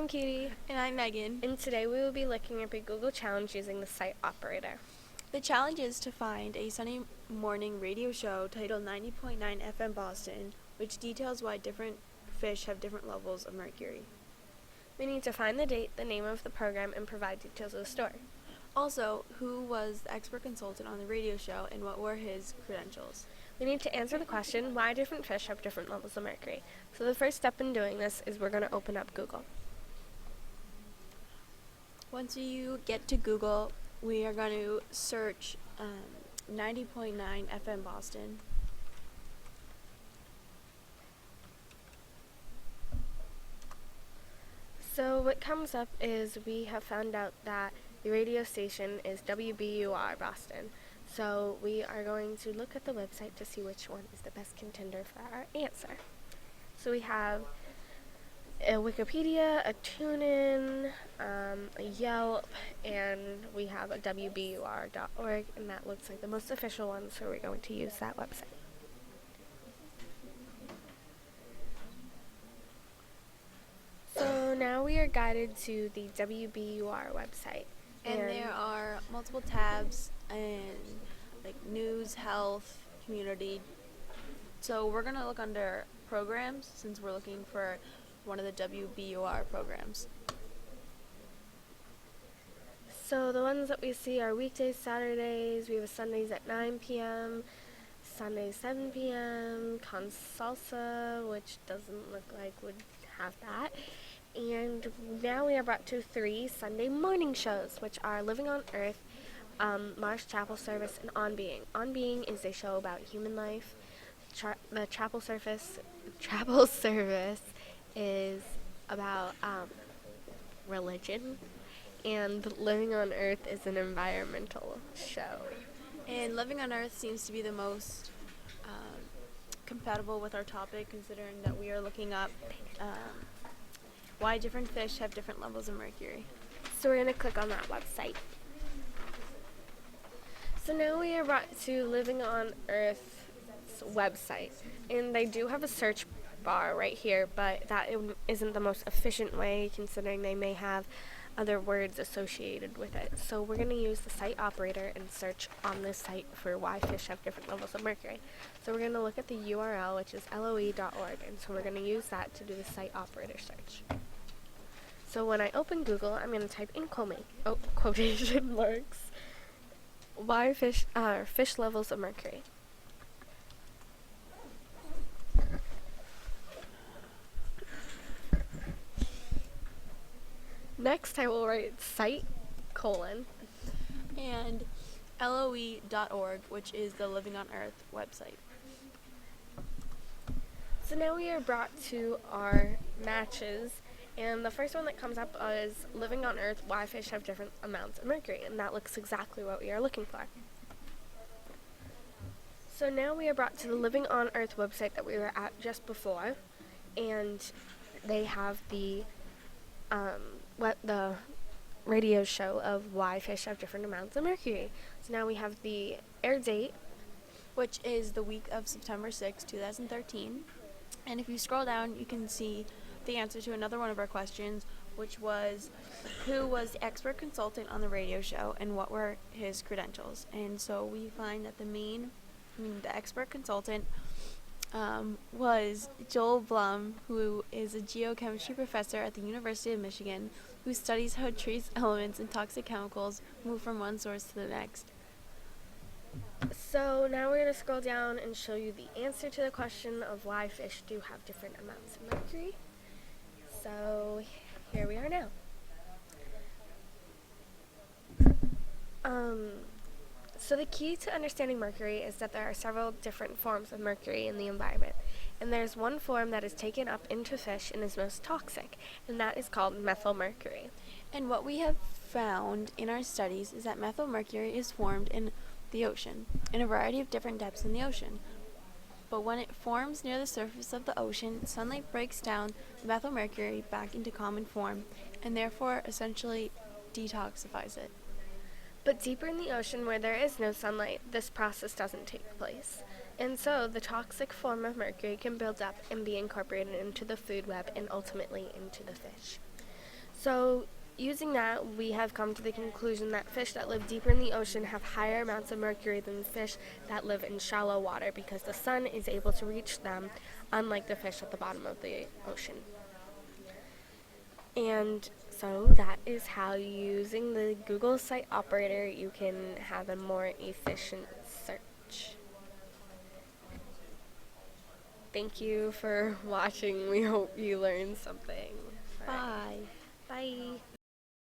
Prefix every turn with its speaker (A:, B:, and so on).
A: I'm Katie.
B: And I'm Megan.
A: And today we will be looking at the Google challenge using the site operator.
B: The challenge is to find a Sunday morning radio show titled 90.9 FM Boston, which details why different fish have different levels of mercury.
A: We need to find the date, the name of the program, and provide details of the story.
B: Also, who was the expert consultant on the radio show and what were his credentials?
A: We need to answer the question, why different fish have different levels of mercury. So the first step in doing this is we're going to open up Google.
B: Once you get to Google, we are going to search 90.9 FM Boston.
A: So what comes up is we have found out that the radio station is WBUR Boston. So we are going to look at the website to see which one is the best contender for our answer. So we have a Wikipedia, a TuneIn, a Yelp, and we have a WBUR.org, and that looks like the most official one, so we're going to use that website. So now we are guided to the WBUR website.
B: And there are multiple tabs and like news, health, community. So we're going to look under programs since we're looking for one of the WBUR programs.
A: So the ones that we see are weekdays, Saturdays, we have Sundays at 9 p.m., Sundays 7 p.m., Consalsa, which doesn't look like would have that. And now we are brought to 3 Sunday morning shows, which are Living on Earth, Marsh Chapel Service, and On Being. On Being is a show about human life. The Chapel Service is about religion, and Living on Earth is an environmental show.
B: And Living on Earth seems to be the most compatible with our topic, considering that we are looking up why different fish have different levels of mercury.
A: So we're going to click on that website. So now we are brought to Living on Earth's website, and they do have a search bar right here, but that isn't the most efficient way, considering they may have other words associated with it. So we're going to use the site operator and search on this site for why fish have different levels of mercury. So we're going to look at the URL, which is loe.org, and so we're going to use that to do the site operator search. So when I open Google, I'm going to type in quotation marks, why fish levels of mercury. Next, I will write site :
B: and loe.org, which is the Living on Earth website.
A: So now we are brought to our matches, and the first one that comes up is Living on Earth, why fish have different amounts of mercury, and that looks exactly what we are looking for. So now we are brought to the Living on Earth website that we were at just before, and they have the radio show of why fish have different amounts of mercury. So now we have the air date,
B: which is the week of September 6, 2013. And if you scroll down, you can see the answer to another one of our questions, which was who was the expert consultant on the radio show and what were his credentials. And so we find that the expert consultant was Joel Blum, who is a geochemistry professor at the University of Michigan, who studies how trace elements and toxic chemicals move from one source to the next.
A: So now we're going to scroll down and show you the answer to the question of why fish do have different amounts of mercury. So here we are now. So the key to understanding mercury is that there are several different forms of mercury in the environment. And there's one form that is taken up into fish and is most toxic, and that is called methylmercury.
B: And what we have found in our studies is that methylmercury is formed in the ocean, in a variety of different depths in the ocean. But when it forms near the surface of the ocean, sunlight breaks down the methylmercury back into common form, and therefore essentially detoxifies it.
A: But deeper in the ocean where there is no sunlight, this process doesn't take place. And so the toxic form of mercury can build up and be incorporated into the food web and ultimately into the fish. So, using that, we have come to the conclusion that fish that live deeper in the ocean have higher amounts of mercury than fish that live in shallow water because the sun is able to reach them, unlike the fish at the bottom of the ocean. And so that is how, using the Google site operator, you can have a more efficient search. Thank you for watching. We hope you learned something. All right.
B: Bye.
A: Bye.